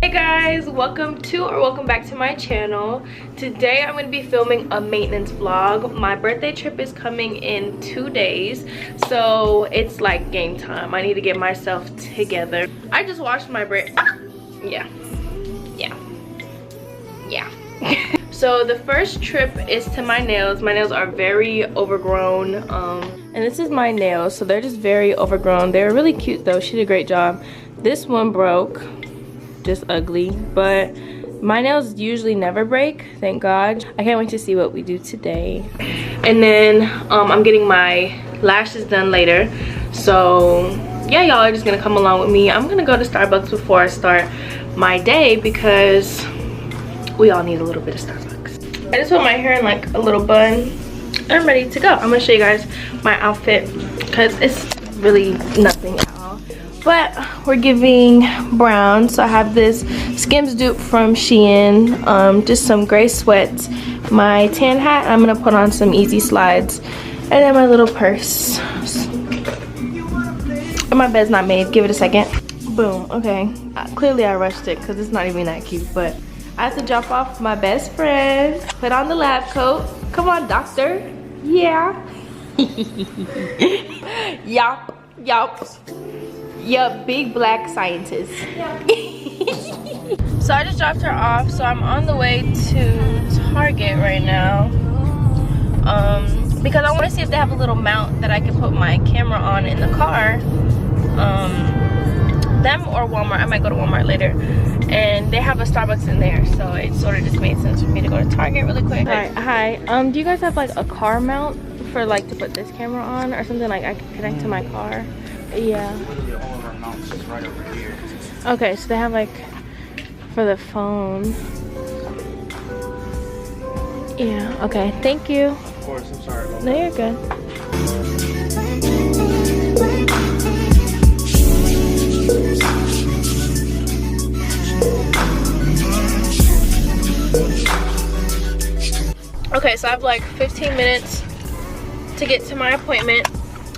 Hey guys, welcome back to my channel. Today I'm going to be filming a maintenance vlog. My birthday trip is coming in 2 days, so it's like game time. I need to get myself together. I just washed my braid. Yeah. So the first trip is to my nails. My nails are very overgrown, and this is my nails, so they're just very overgrown. They're really cute though. She did a great job. This one broke, just ugly, but my nails usually never break, thank God. I can't wait to see what we do today. And then I'm getting my lashes done later, so yeah, y'all are just gonna come along with me. I'm gonna go to Starbucks before I start my day because we all need a little bit of Starbucks. I just put my hair in like a little bun. I'm ready to go. I'm gonna show you guys my outfit because it's really nothing at all, but we're giving brown. So I have this Skims dupe from Shein, just some gray sweats, my tan hat. I'm gonna put on some easy slides, and then my little purse. And my bed's not made. Give it a second. Boom. Okay, clearly I rushed it because it's not even that cute, but I have to drop off my best friend, put on the lab coat. Come on, doctor. Yeah. Yup. Yup, big black scientist. So I just dropped her off, so I'm on the way to Target right now. Because I want to see if they have a little mount that I can put my camera on in the car. Them or Walmart. I might go to Walmart later. And they have a Starbucks in there, so it sort of just made sense for me to go to Target really quick. Hi. Do you guys have like a car mount for like to put this camera on or something like I can connect to my car? Yeah. Literally all of our mounts is right over here. Okay, so they have like for the phone. Yeah. Okay. Thank you. Of course, I'm sorry about No, you're good. Okay, so I have like 15 minutes to get to my appointment.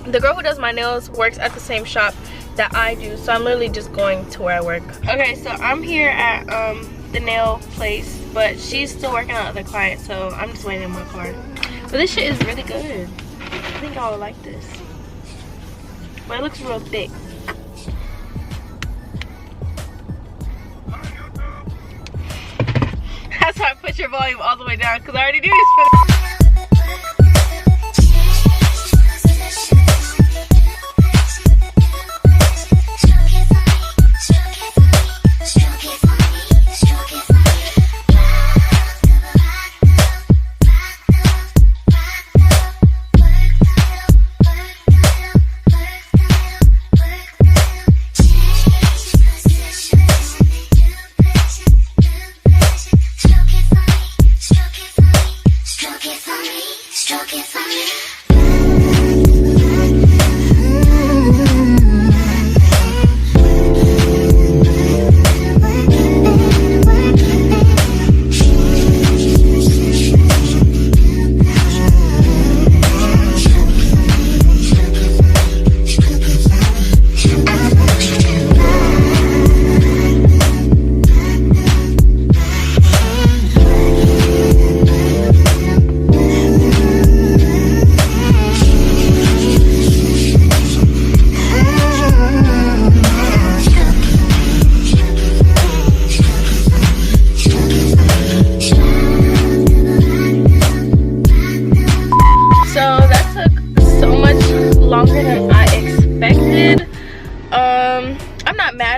The girl who does my nails works at the same shop that I do, so I'm literally just going to where I work. Okay, so I'm here at the nail place, but she's still working on other clients, so I'm just waiting in my car. But this shit is really good. I think y'all would like this. But it looks real thick. That's why I put your volume all the way down, because I already do this for the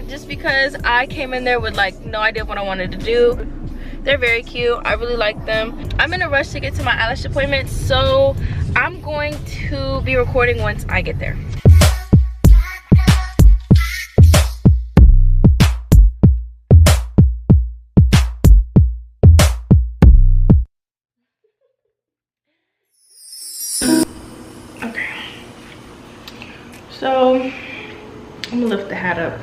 just because I came in there with like no idea what I wanted to do. They're very cute. I really like them. I'm in a rush to get to my eyelash appointment, so I'm going to be recording once I get there. Okay. So I'm gonna lift the hat up.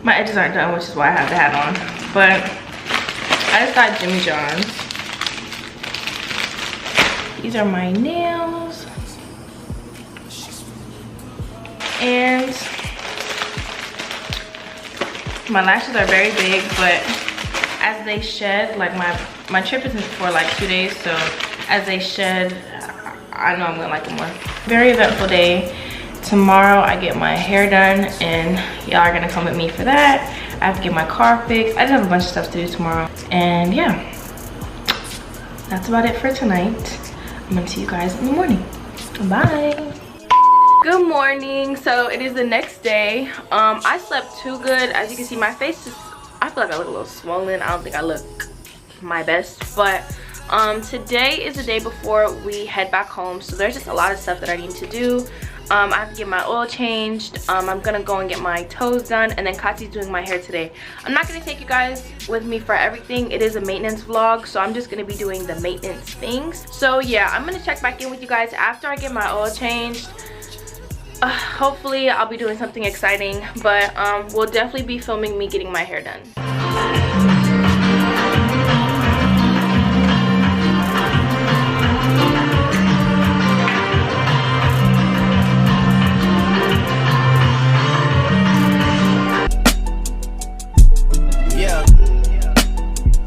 My edges aren't done, which is why I have the hat on. But I just got Jimmy John's. These are my nails. And My lashes are very big, but as they shed, like my trip isn't for like 2 days, so as they shed, I know I'm gonna like them more. Very eventful day. Tomorrow I get my hair done, and y'all are gonna come with me for that. I have to get my car fixed. I just have a bunch of stuff to do tomorrow. And yeah, that's about it for tonight. I'm gonna see you guys in the morning. Bye. Good morning. So it is the next day. I slept too good. As you can see, my face is, I feel like I look a little swollen. I don't think I look my best, but today is the day before we head back home, so there's just a lot of stuff that I need to do. I have to get my oil changed. I'm gonna go and get my toes done, and then Kati's doing my hair today. I'm not gonna take you guys with me for everything. It is a maintenance vlog, so I'm just gonna be doing the maintenance things. So yeah, I'm gonna check back in with you guys after I get my oil changed. Hopefully I'll be doing something exciting, but we'll definitely be filming me getting my hair done.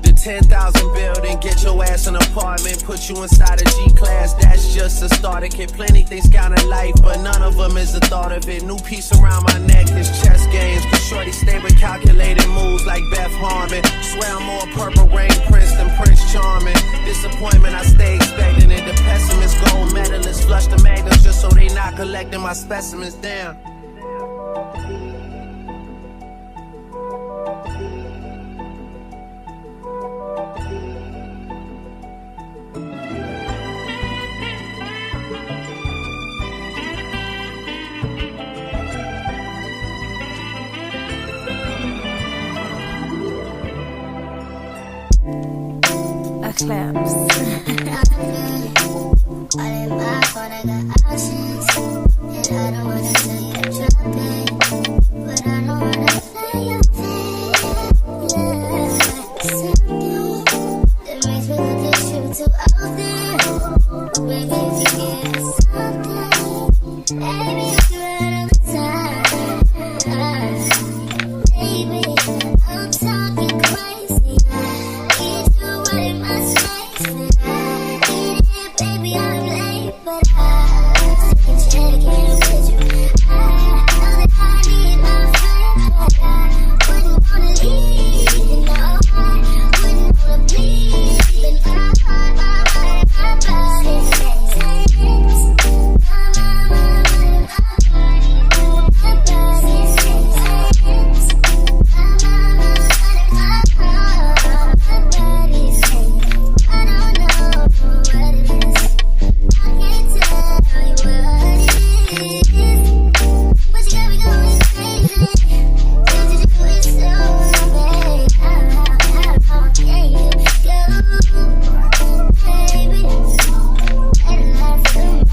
The 10,000 building, get your ass an apartment, put you inside a G-class, that's just a starter kit. Plenty things count in life, but none of them is the thought of it. New piece around my neck, this chess games, cause shorty stay with calculated moves like Beth Harmon. Swear I'm more purple rain prince than Prince Charming. Disappointment I stay expecting it, the pessimist gold medalist flush the magnums just so they not collecting my specimens down. Claps. I